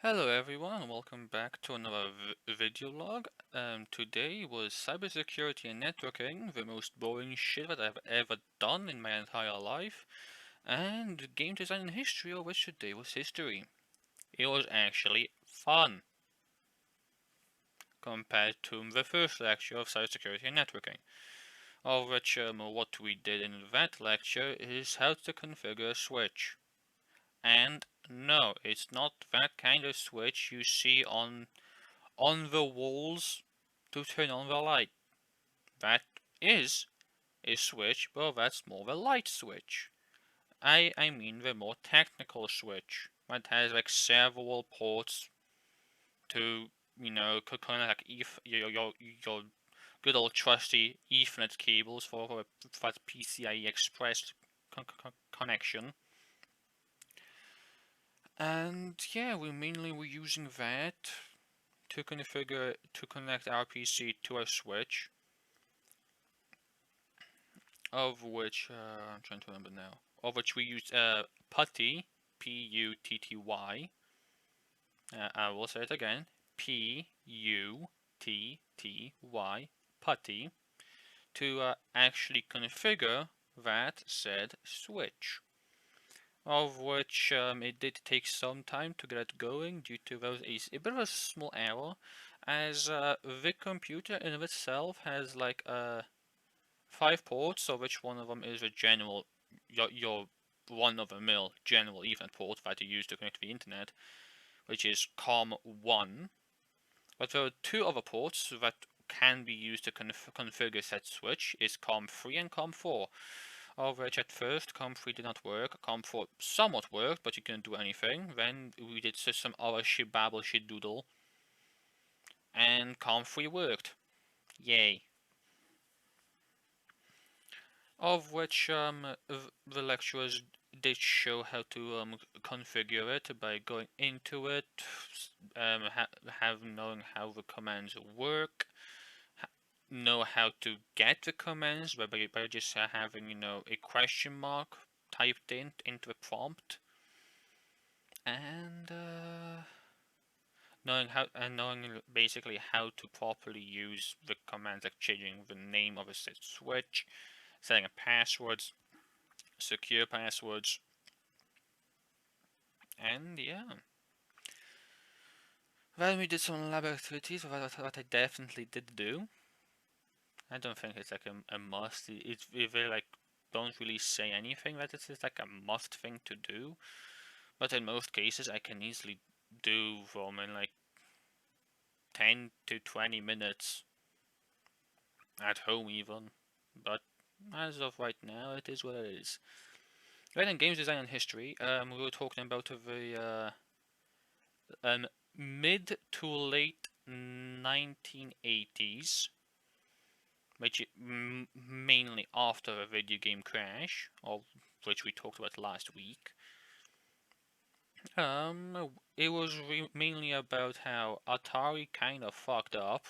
Hello everyone, and welcome back to another video log. Today was cybersecurity and networking, the most boring shit that I've ever done in my entire life, and game design and history, of which today was history. It was actually fun compared to the first lecture of cybersecurity and networking, of which what we did in that lecture is how to configure a switch. And no, it's not that kind of switch you see on the walls to turn on the light. That is a switch, but that's more the light switch. I mean the more technical switch that has like several ports to connect like your good old trusty Ethernet cables for that PCIe Express connection. And yeah, we mainly were using that to configure to connect our PC to a switch, of which I'm trying to remember now. Of which we used PuTTY, P-U-T-T-Y. I will say it again, P-U-T-T-Y, PuTTY, to actually configure that said switch. Of which it did take some time to get it going due to those a bit of a small error, as the computer in itself has like 5 ports, of which one of them is a general, your run-of-the-mill general Ethernet port that you use to connect to the internet, which is COM1. But there are two other ports that can be used to configure said switch, is COM3 and COM4, of which at first COM3 did not work, COM4 somewhat worked, but you couldn't do anything. Then we did some other shibabble doodle, and COM3 worked. Yay. Of which the lecturers did show how to configure it by going into it, knowing how the commands work, know how to get the commands by just having a question mark typed into the prompt, and knowing basically how to properly use the commands, like changing the name of a set switch, setting up passwords, secure passwords, and yeah. Then we did some lab activities, what I definitely did do. I don't think it's like a must. They like don't really say anything that it's like a must thing to do. But in most cases, I can easily do them in like 10 to 20 minutes at home even. But as of right now, it is what it is. Right, in games design and history, we were talking about the mid to late 1980s, which mainly after a video game crash, of which we talked about last week. It was mainly about how Atari kind of fucked up.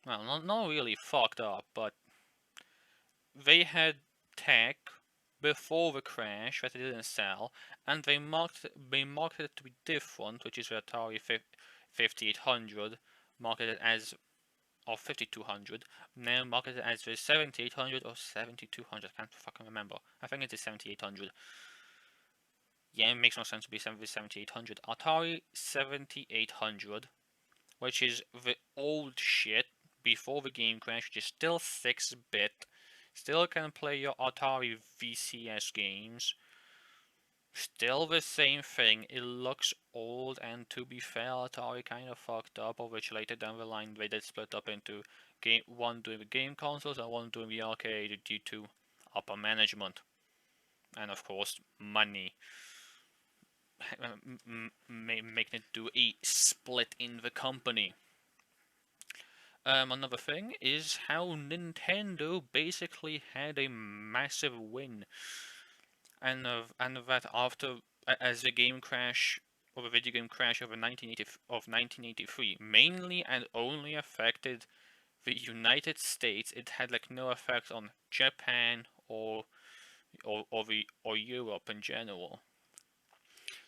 Well, not really fucked up, but they had tech before the crash that they didn't sell, and they marketed it to be different, which is the Atari 5800, marketed as, or 5200, now marketed as the 7800 or 7200. I can't fucking remember. I think it is 7800. Yeah, it makes no sense to be the 7800. Atari 7800, which is the old shit before the game crash, which is still 6-bit, still can play your Atari VCS games, still the same thing. It looks old, and to be fair, Atari kind of fucked up, of which later down the line they did split up into one doing the game consoles and one doing the arcade due to upper management and of course money. Making it do a split in the company. Another thing is how Nintendo basically had a massive win, and that after as the game crash or the video game crash of 1983 mainly and only affected the United States. It had like no effect on Japan or Europe in general.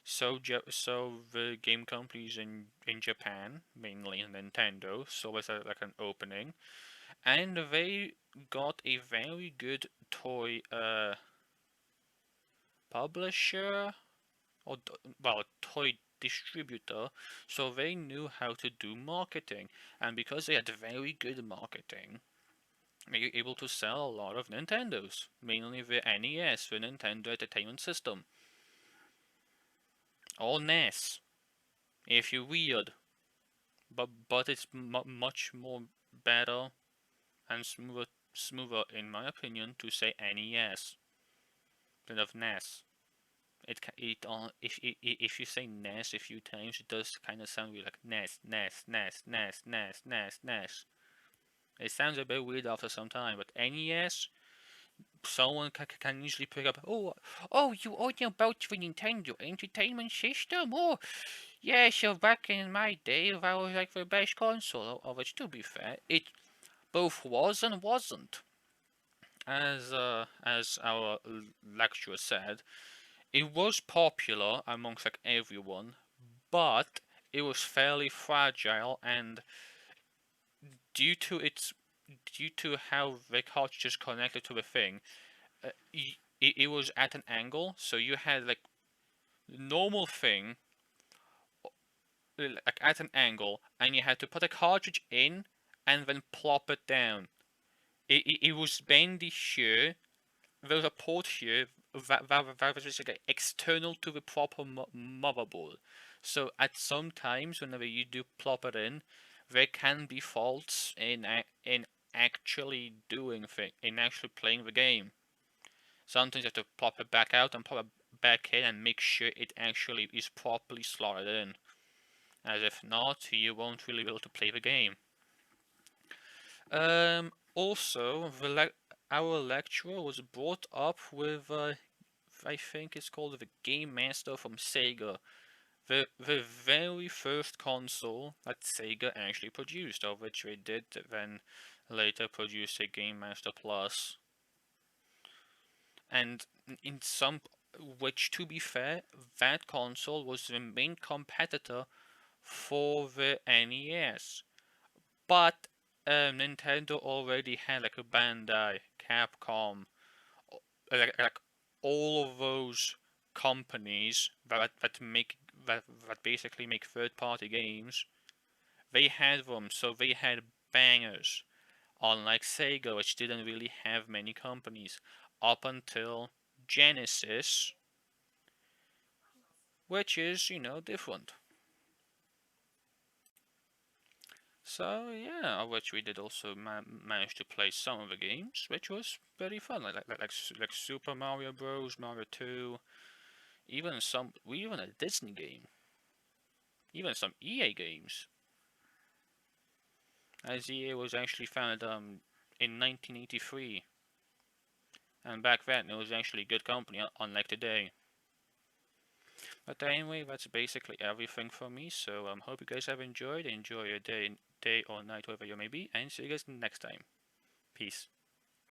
So the game companies in Japan, mainly Nintendo, saw as like an opening, and they got a very good toy publisher or well, toy distributor, so they knew how to do marketing, and because they had very good marketing, they were able to sell a lot of Nintendos, mainly the NES, the Nintendo Entertainment System, or NES, if you're weird, but it's much more better and smoother in my opinion to say NES than of NES. If you say NES a few times, it does kind of sound weird, like NES, NES, NES, NES, NES, NES, NES. It sounds a bit weird after some time, but NES, someone can usually pick up. Oh, you talking about the Nintendo Entertainment System? Oh, yeah. So back in my day, that was like the best console. Of which, to be fair, it both was and wasn't. As our lecturer said, it was popular amongst like everyone, but it was fairly fragile, and due to its due to how the cartridges connected to the thing, it was at an angle, so you had like the normal thing like at an angle, and you had to put a cartridge in and then plop it down. It was bendy here. There was a port here that was just like external to the proper motherboard. So at some times, whenever you do plop it in, there can be faults in actually doing in actually playing the game. Sometimes you have to plop it back out and pop it back in and make sure it actually is properly slotted in. As if not, you won't really be able to play the game. Also, our lecturer was brought up with, I think it's called the Game Master from Sega. The very first console that Sega actually produced, of which they did then later produce a Game Master Plus. And in some, which to be fair, that console was the main competitor for the NES. But Nintendo already had like a Bandai, Capcom, like all of those companies that basically make third-party games. They had them, so they had bangers. Unlike Sega, which didn't really have many companies up until Genesis, which is different. So yeah, which we did also manage to play some of the games, which was very fun, like Super Mario Bros, Mario 2, even a Disney game, even some EA games, as EA was actually founded in 1983, and back then it was actually a good company, unlike today. But anyway, that's basically everything for me. So hope you guys have enjoyed. Enjoy your day or night, wherever you may be, and see you guys next time. Peace.